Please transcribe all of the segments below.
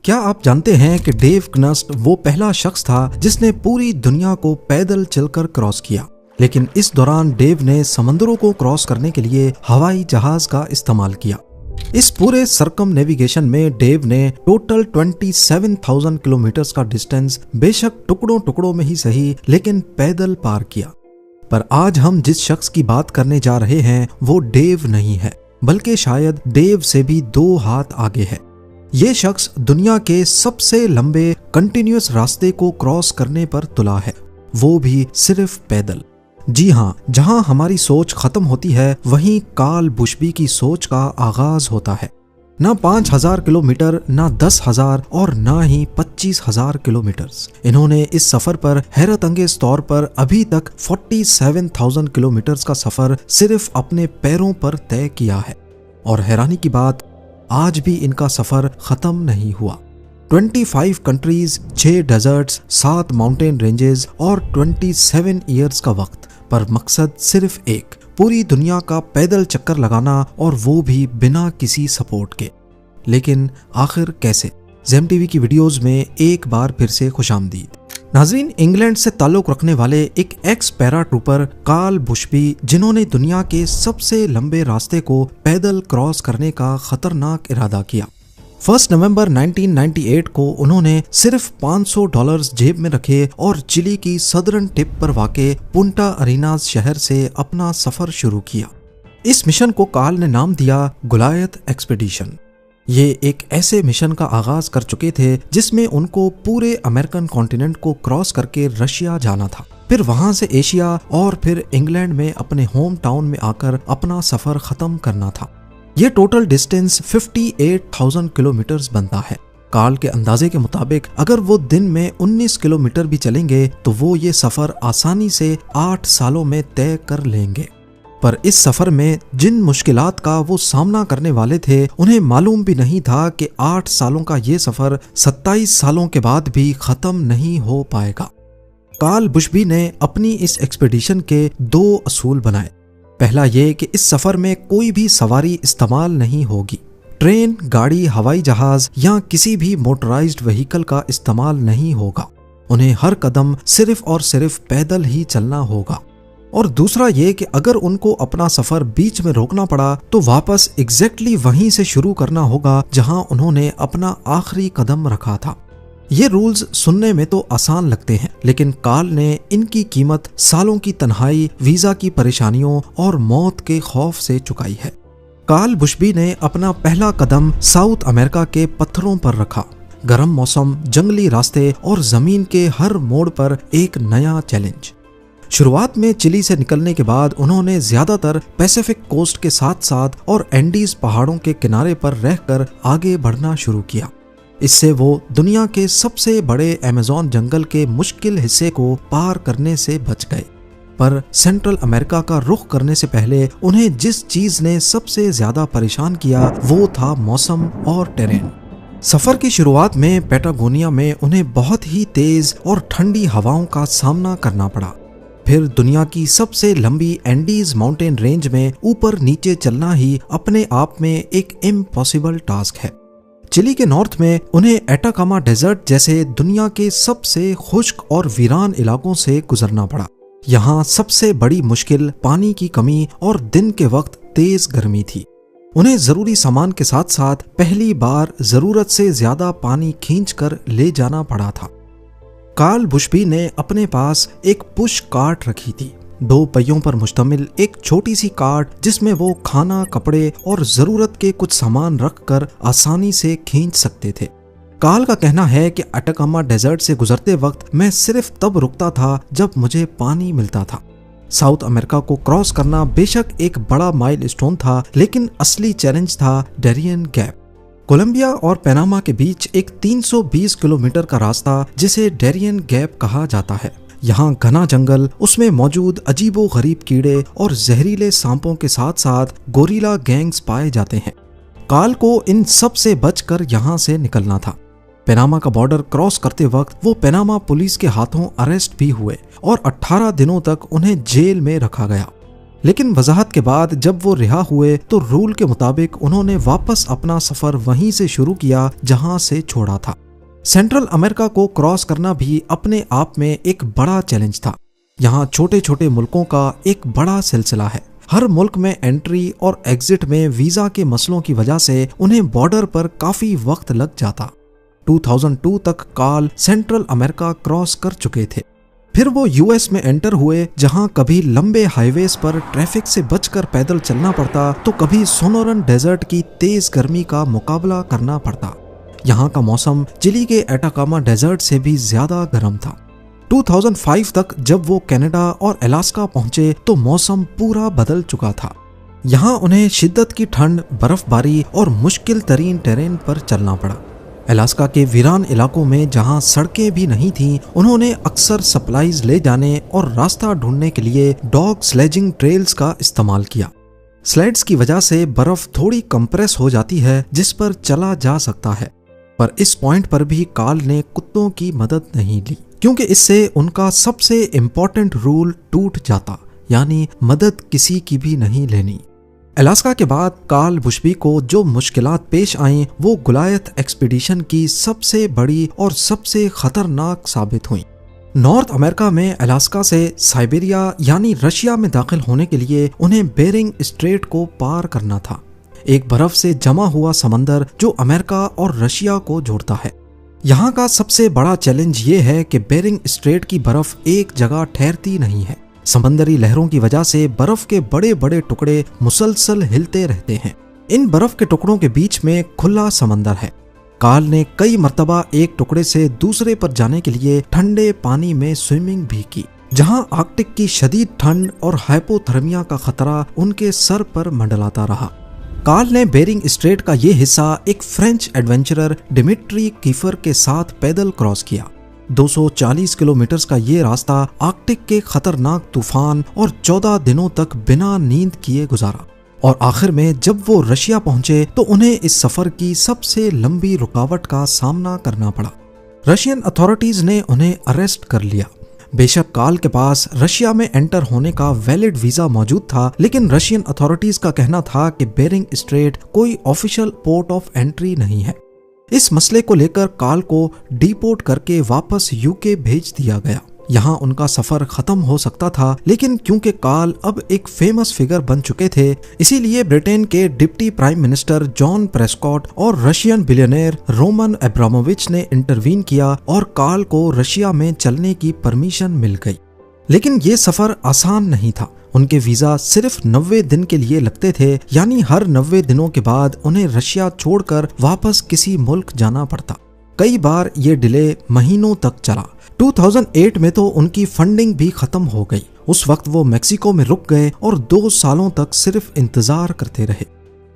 क्या आप जानते हैं कि डेव कनस्ट वो पहला शख्स था जिसने पूरी दुनिया को पैदल चलकर क्रॉस किया। लेकिन इस दौरान डेव ने समंदरों को क्रॉस करने के लिए हवाई जहाज का इस्तेमाल किया। इस पूरे सरकम नेविगेशन में डेव ने टोटल 27,000 किलोमीटर का डिस्टेंस बेशक टुकड़ों टुकड़ों में ही सही लेकिन पैदल पार किया। पर आज हम जिस शख्स की बात करने जा रहे हैं वो डेव नहीं है, बल्कि शायद डेव से भी 2 हाथ आगे है। ये शख्स दुनिया के सबसे लंबे कंटिन्यूअस रास्ते को क्रॉस करने पर तुला है, वो भी सिर्फ पैदल। जी हाँ, जहां हमारी सोच खत्म होती है वहीं कार्ल बुशबी की सोच का आगाज होता है। ना 5,000 किलोमीटर, ना 10,000 और ना ही 25,000 किलोमीटर। इन्होंने इस सफर पर हैरत अंगेज तौर पर अभी तक 47,000 किलोमीटर का सफर सिर्फ अपने पैरों पर तय किया है। और हैरानी की बात, आज भी इनका सफर खत्म नहीं हुआ। 25 कंट्रीज, 6 डेजर्ट्स, 7 माउंटेन रेंजेस और 27 ईयर्स का वक्त, पर मकसद सिर्फ एक, पूरी दुनिया का पैदल चक्कर लगाना, और वो भी बिना किसी सपोर्ट के। लेकिन आखिर कैसे? ज़ेम टीवी की वीडियोस में एक बार फिर से खुशामदीद। नाजरीन, इंग्लैंड से ताल्लुक रखने वाले एक एक्स पैरा ट्रूपर कार्ल बुशबी, जिन्होंने दुनिया के सबसे लंबे रास्ते को पैदल क्रॉस करने का खतरनाक इरादा किया। 1 नवंबर 1998 को उन्होंने सिर्फ $500 जेब में रखे और चिली की सदर्न टिप पर वाक़े पुंटा अरीनाज शहर से अपना सफर शुरू किया। इस मिशन को कार्ल ने नाम दिया गुलायत एक्सपीडिशन। ये एक ऐसे मिशन का आगाज कर चुके थे जिसमें उनको पूरे अमेरिकन कॉन्टिनेंट को क्रॉस करके रशिया जाना था, फिर वहां से एशिया और फिर इंग्लैंड में अपने होम टाउन में आकर अपना सफर खत्म करना था। ये टोटल डिस्टेंस 58,000 किलोमीटर बनता है। कार्ल के अंदाजे के मुताबिक अगर वो दिन में 19 किलोमीटर भी चलेंगे तो वो ये सफर आसानी से 8 सालों में तय कर लेंगे। पर इस सफर में जिन मुश्किलात का वो सामना करने वाले थे, उन्हें मालूम भी नहीं था कि 8 सालों का ये सफर 27 सालों के बाद भी खत्म नहीं हो पाएगा। कार्ल बुशबी ने अपनी इस एक्सपीडिशन के 2 असूल बनाए। पहला ये कि इस सफर में कोई भी सवारी इस्तेमाल नहीं होगी। ट्रेन, गाड़ी, हवाई जहाज या किसी भी मोटराइज्ड व्हीकल का इस्तेमाल नहीं होगा। उन्हें हर कदम सिर्फ और सिर्फ पैदल ही चलना होगा। और दूसरा ये कि अगर उनको अपना सफर बीच में रोकना पड़ा तो वापस एग्जैक्टली वहीं से शुरू करना होगा जहां उन्होंने अपना आखिरी कदम रखा था। ये रूल्स सुनने में तो आसान लगते हैं, लेकिन कार्ल ने इनकी कीमत सालों की तन्हाई, वीजा की परेशानियों और मौत के खौफ से चुकाई है। कार्ल बुशबी ने अपना पहला कदम साउथ अमेरिका के पत्थरों पर रखा। गर्म मौसम, जंगली रास्ते और जमीन के हर मोड़ पर एक नया चैलेंज। शुरुआत में चिली से निकलने के बाद उन्होंने ज्यादातर पैसिफिक कोस्ट के साथ साथ और एंडीज पहाड़ों के किनारे पर रहकर आगे बढ़ना शुरू किया। इससे वो दुनिया के सबसे बड़े अमेज़न जंगल के मुश्किल हिस्से को पार करने से बच गए। पर सेंट्रल अमेरिका का रुख करने से पहले उन्हें जिस चीज ने सबसे ज्यादा परेशान किया वो था मौसम और टेरेन। सफर की शुरुआत में पैटागोनिया में उन्हें बहुत ही तेज और ठंडी हवाओं का सामना करना पड़ा। फिर दुनिया की सबसे लंबी एंडीज माउंटेन रेंज में ऊपर नीचे चलना ही अपने आप में एक इम्पॉसिबल टास्क है। चिली के नॉर्थ में उन्हें एटाकामा डेजर्ट जैसे दुनिया के सबसे खुश्क और वीरान इलाकों से गुजरना पड़ा। यहाँ सबसे बड़ी मुश्किल पानी की कमी और दिन के वक्त तेज गर्मी थी। उन्हें जरूरी सामान के साथ साथ पहली बार जरूरत से ज्यादा पानी खींचकर ले जाना पड़ा था। कार्ल बुशबी ने अपने पास एक पुश कार्ट रखी थी, 2 पहियों पर मुश्तमिल एक छोटी सी कार्ट जिसमें वो खाना, कपड़े और जरूरत के कुछ सामान रखकर आसानी से खींच सकते थे। कार्ल का कहना है कि एटाकामा डेजर्ट से गुजरते वक्त मैं सिर्फ तब रुकता था जब मुझे पानी मिलता था। साउथ अमेरिका को क्रॉस करना बेशक एक बड़ा माइलस्टोन था, लेकिन असली चैलेंज था डेरियन गैप। कोलंबिया और पनामा के बीच एक 320 किलोमीटर का रास्ता जिसे डेरियन गैप कहा जाता है। यहाँ घना जंगल, उसमें मौजूद अजीबो गरीब कीड़े और जहरीले सांपों के साथ साथ गोरिल्ला गैंग्स पाए जाते हैं। कार्ल को इन सब से बचकर यहाँ से निकलना था। पनामा का बॉर्डर क्रॉस करते वक्त वो पनामा पुलिस के हाथों अरेस्ट भी हुए और 18 दिनों तक उन्हें जेल में रखा गया। लेकिन वजाहत के बाद जब वो रिहा हुए तो रूल के मुताबिक उन्होंने वापस अपना सफर वहीं से शुरू किया जहां से छोड़ा था। सेंट्रल अमेरिका को क्रॉस करना भी अपने आप में एक बड़ा चैलेंज था। यहाँ छोटे छोटे मुल्कों का एक बड़ा सिलसिला है। हर मुल्क में एंट्री और एग्जिट में वीजा के मसलों की वजह से उन्हें बॉर्डर पर काफी वक्त लग जाता। 2002 तक कार्ल सेंट्रल अमेरिका क्रॉस कर चुके थे। फिर वो यूएस में एंटर हुए, जहां कभी लंबे हाईवेज पर ट्रैफिक से बचकर पैदल चलना पड़ता तो कभी सोनोरन डेजर्ट की तेज गर्मी का मुकाबला करना पड़ता। यहाँ का मौसम चिली के एटाकामा डेजर्ट से भी ज्यादा गर्म था। 2005 तक जब वो कनाडा और अलास्का पहुंचे तो मौसम पूरा बदल चुका था। यहाँ उन्हें शिद्दत की ठंड, बर्फबारी और मुश्किल तरीन टेरेन पर चलना पड़ा। अलास्का के वीरान इलाकों में जहाँ सड़कें भी नहीं थीं, उन्होंने अक्सर सप्लाईज ले जाने और रास्ता ढूंढने के लिए डॉग स्लेजिंग ट्रेल्स का इस्तेमाल किया। स्लेड्स की वजह से बर्फ थोड़ी कंप्रेस हो जाती है जिस पर चला जा सकता है, पर इस पॉइंट पर भी कार्ल ने कुत्तों की मदद नहीं ली, क्योंकि इससे उनका सबसे इम्पोर्टेंट रूल टूट जाता, यानी मदद किसी की भी नहीं लेनी। अलास्का के बाद कार्ल बुशबी को जो मुश्किलात पेश आईं वो गुलायत एक्सपीडिशन की सबसे बड़ी और सबसे खतरनाक साबित हुई। नॉर्थ अमेरिका में अलास्का से साइबेरिया यानी रशिया में दाखिल होने के लिए उन्हें बेरिंग स्ट्रेट को पार करना था, एक बर्फ से जमा हुआ समंदर जो अमेरिका और रशिया को जोड़ता है। यहाँ का सबसे बड़ा चैलेंज ये है कि बेरिंग स्ट्रेट की बर्फ एक जगह ठहरती नहीं है। समंदरी लहरों की वजह से बर्फ के बड़े बड़े टुकड़े मुसलसल हिलते रहते हैं। इन बर्फ के टुकड़ों के बीच में खुला समंदर है। कार्ल ने कई मर्तबा एक टुकड़े से दूसरे पर जाने के लिए ठंडे पानी में स्विमिंग भी की, जहां आर्कटिक की शदीद ठंड और हाइपोथर्मिया का खतरा उनके सर पर मंडलाता रहा। कार्ल ने बेरिंग स्ट्रेट का ये हिस्सा एक फ्रेंच एडवेंचरर डिमिट्री कीफर के साथ पैदल क्रॉस किया। 240 किलोमीटर का ये रास्ता आर्कटिक के खतरनाक तूफान और 14 दिनों तक बिना नींद किए गुजारा, और आखिर में जब वो रशिया पहुंचे तो उन्हें इस सफर की सबसे लंबी रुकावट का सामना करना पड़ा। रशियन अथॉरिटीज ने उन्हें अरेस्ट कर लिया। बेशक कार्ल के पास रशिया में एंटर होने का वैलिड वीजा मौजूद था, लेकिन रशियन अथॉरिटीज का कहना था कि बेरिंग स्ट्रेट कोई ऑफिशियल पोर्ट ऑफ एंट्री नहीं है। इस मसले को लेकर कार्ल को डिपोर्ट करके वापस यूके भेज दिया गया। यहाँ उनका सफर खत्म हो सकता था, लेकिन क्योंकि कार्ल अब एक फेमस फिगर बन चुके थे, इसीलिए ब्रिटेन के deputy prime minister John Prescott और रशियन बिलियनेयर रोमन अब्रामोविच ने इंटरवीन किया और कार्ल को रशिया में चलने की परमिशन मिल गई। लेकिन ये सफर आसान नहीं था। उनके वीजा सिर्फ 90 दिन के लिए लगते थे, यानी हर 90 दिनों के बाद उन्हें रशिया छोड़कर वापस किसी मुल्क जाना पड़ता। कई बार ये डिले महीनों तक चला। 2008 में तो उनकी फंडिंग भी खत्म हो गई। उस वक्त वो मेक्सिको में रुक गए और 2 सालों तक सिर्फ इंतजार करते रहे।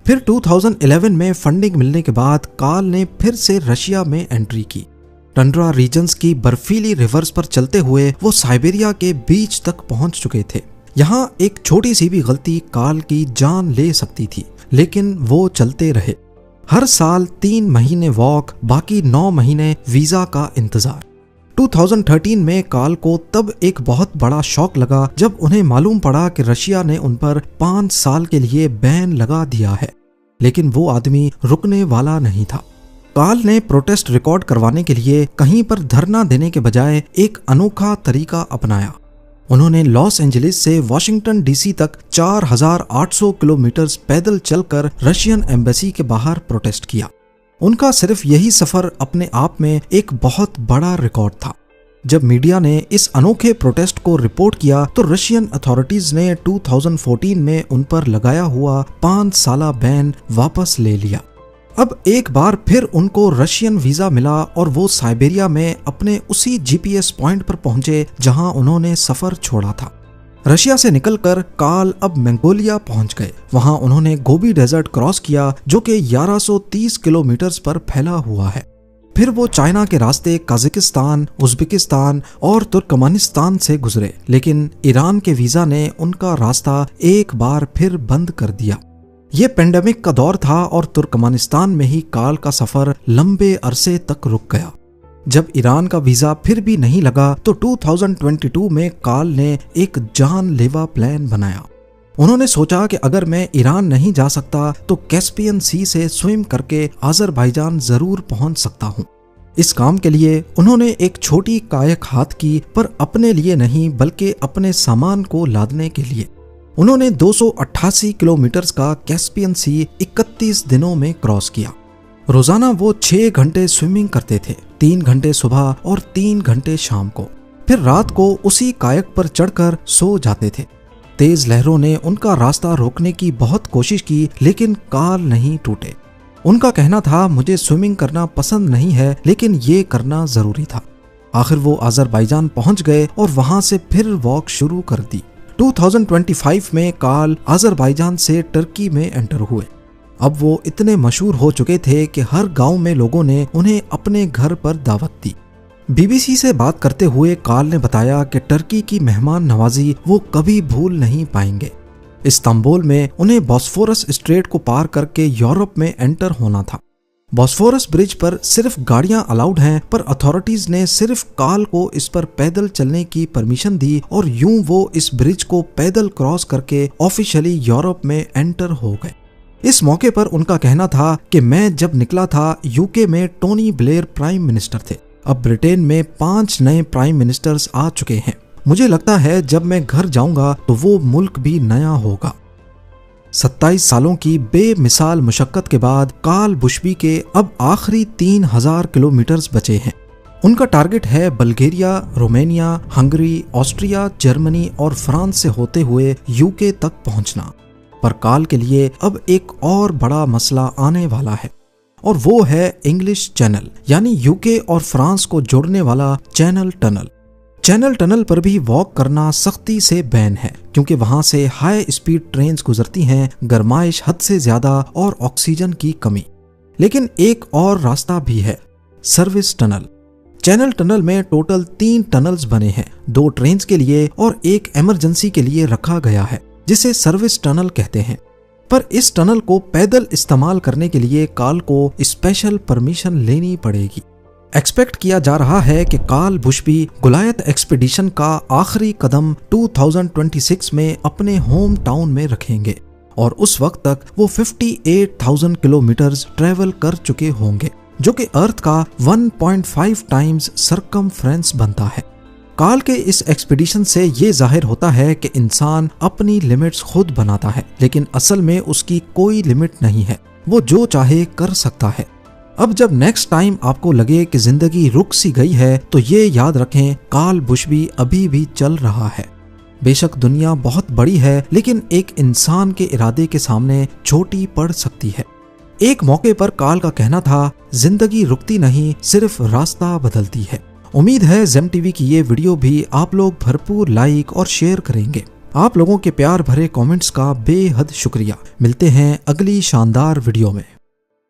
फिर 2011 में फंडिंग मिलने के बाद कार्ल ने फिर से रशिया में एंट्री की। टंड्रा रीजन्स की बर्फीली रिवर्स पर चलते हुए वो साइबेरिया के बीच तक पहुंच चुके थे। यहाँ एक छोटी सी भी गलती कार्ल की जान ले सकती थी, लेकिन वो चलते रहे। हर साल 3 महीने वॉक, बाकी 9 महीने वीजा का इंतजार। 2013 में कार्ल को तब एक बहुत बड़ा शॉक लगा जब उन्हें मालूम पड़ा कि रशिया ने उन पर 5 साल के लिए बैन लगा दिया है, लेकिन वो आदमी रुकने वाला नहीं था। कार्ल ने प्रोटेस्ट रिकॉर्ड करवाने के लिए कहीं पर धरना देने के बजाय एक अनोखा तरीका अपनाया। उन्होंने लॉस एंजलिस से वॉशिंगटन डीसी तक 4800 किलोमीटर पैदल चलकर रशियन एम्बेसी के बाहर प्रोटेस्ट किया। उनका सिर्फ यही सफर अपने आप में एक बहुत बड़ा रिकॉर्ड था। जब मीडिया ने इस अनोखे प्रोटेस्ट को रिपोर्ट किया तो रशियन अथॉरिटीज ने 2014 में उन पर लगाया हुआ 5 साला बैन वापस ले लिया। अब एक बार फिर उनको रशियन वीजा मिला और वो साइबेरिया में अपने उसी जीपीएस पॉइंट पर पहुंचे जहां उन्होंने सफर छोड़ा था। रशिया से निकलकर कार्ल अब मंगोलिया पहुंच गए। वहां उन्होंने गोबी डेजर्ट क्रॉस किया जो कि 1130 किलोमीटर पर फैला हुआ है। फिर वो चाइना के रास्ते कजाकिस्तान, उज्बेकिस्तान और तुर्कमेनिस्तान से गुजरे, लेकिन ईरान के वीजा ने उनका रास्ता एक बार फिर बंद कर दिया। ये पेंडेमिक का दौर था और तुर्कमेनिस्तान में ही कार्ल का सफर लंबे अरसे तक रुक गया। जब ईरान का वीजा फिर भी नहीं लगा तो 2022 में कार्ल ने एक जानलेवा प्लान बनाया। उन्होंने सोचा कि अगर मैं ईरान नहीं जा सकता तो कैस्पियन सी से स्विम करके आज़रबाईजान जरूर पहुंच सकता हूं। इस काम के लिए उन्होंने एक छोटी कायक हाथ की, पर अपने लिए नहीं बल्कि अपने सामान को लादने के लिए। उन्होंने 288 किलोमीटर का कैस्पियन सी 31 दिनों में क्रॉस किया। रोजाना वो 6 घंटे स्विमिंग करते थे, 3 घंटे सुबह और 3 घंटे शाम को। फिर रात को उसी कायक पर चढ़कर सो जाते थे। तेज लहरों ने उनका रास्ता रोकने की बहुत कोशिश की, लेकिन काल नहीं टूटे। उनका कहना था, मुझे स्विमिंग करना पसंद नहीं है, लेकिन ये करना जरूरी था। आखिर वो आज़रबाईजान पहुंच गए और वहां से फिर वॉक शुरू कर दी। 2025 में काल आज़रबाईजान से टर्की में एंटर हुए। अब वो इतने मशहूर हो चुके थे कि हर गांव में लोगों ने उन्हें अपने घर पर दावत दी। बीबीसी से बात करते हुए काल ने बताया कि टर्की की मेहमान नवाजी वो कभी भूल नहीं पाएंगे। इस्तांबुल में उन्हें बॉस्फोरस स्ट्रेट को पार करके यूरोप में एंटर होना था। बॉस्फोरस ब्रिज पर सिर्फ गाड़ियां अलाउड हैं, पर अथॉरिटीज ने सिर्फ काल को इस पर पैदल चलने की परमिशन दी और यूं वो इस ब्रिज को पैदल क्रॉस करके ऑफिशियली यूरोप में एंटर हो गए। इस मौके पर उनका कहना था कि मैं जब निकला था यूके में टोनी ब्लेयर प्राइम मिनिस्टर थे, अब ब्रिटेन में 5 नए प्राइम मिनिस्टर्स आ चुके हैं। मुझे लगता है जब मैं घर जाऊंगा तो वो मुल्क भी नया होगा। 27 सालों की बेमिसाल मुशक्कत के बाद काल बुशबी के अब आखिरी 3000 किलोमीटर बचे हैं। उनका टारगेट है Bulgaria, Romania, Hungary, Austria, Germany और फ्रांस से होते हुए यूके तक पहुंचना। पर काल के लिए अब एक और बड़ा मसला आने वाला है, और वो है इंग्लिश चैनल, यानी यूके और फ्रांस को जोड़ने वाला चैनल टनल। चैनल टनल पर भी वॉक करना सख्ती से बैन है, क्योंकि वहां से हाई स्पीड ट्रेन्स गुजरती हैं, गर्माइश हद से ज्यादा और ऑक्सीजन की कमी। लेकिन एक और रास्ता भी है, सर्विस टनल। चैनल टनल में टोटल 3 टनल्स बने हैं, 2 ट्रेन्स के लिए और एक इमरजेंसी के लिए रखा गया है, जिसे सर्विस टनल कहते हैं। पर इस टनल को पैदल इस्तेमाल करने के लिए काल को स्पेशल परमिशन लेनी पड़ेगी। एक्सपेक्ट किया जा रहा है कि काल बुशबी गुलायत एक्सपीडिशन का आखिरी कदम 2026 में अपने होम टाउन में रखेंगे, और उस वक्त तक वो 58,000 किलोमीटर ट्रेवल कर चुके होंगे, जो कि अर्थ का 1.5 टाइम्स सरकमफ्रेंस बनता है। काल के इस एक्सपीडिशन से ये जाहिर होता है कि इंसान अपनी लिमिट्स खुद बनाता है, लेकिन असल में उसकी कोई लिमिट नहीं है, वो जो चाहे कर सकता है। अब जब नेक्स्ट टाइम आपको लगे कि जिंदगी रुक सी गई है, तो ये याद रखें, काल बुशबी अभी भी चल रहा है। बेशक दुनिया बहुत बड़ी है, लेकिन एक इंसान के इरादे के सामने छोटी पड़ सकती है। एक मौके पर काल का कहना था, जिंदगी रुकती नहीं, सिर्फ रास्ता बदलती है। उम्मीद है ज़ेम टीवी की ये वीडियो भी आप लोग भरपूर लाइक और शेयर करेंगे। आप लोगों के प्यार भरे कमेंट्स का बेहद शुक्रिया। मिलते हैं अगली शानदार वीडियो में।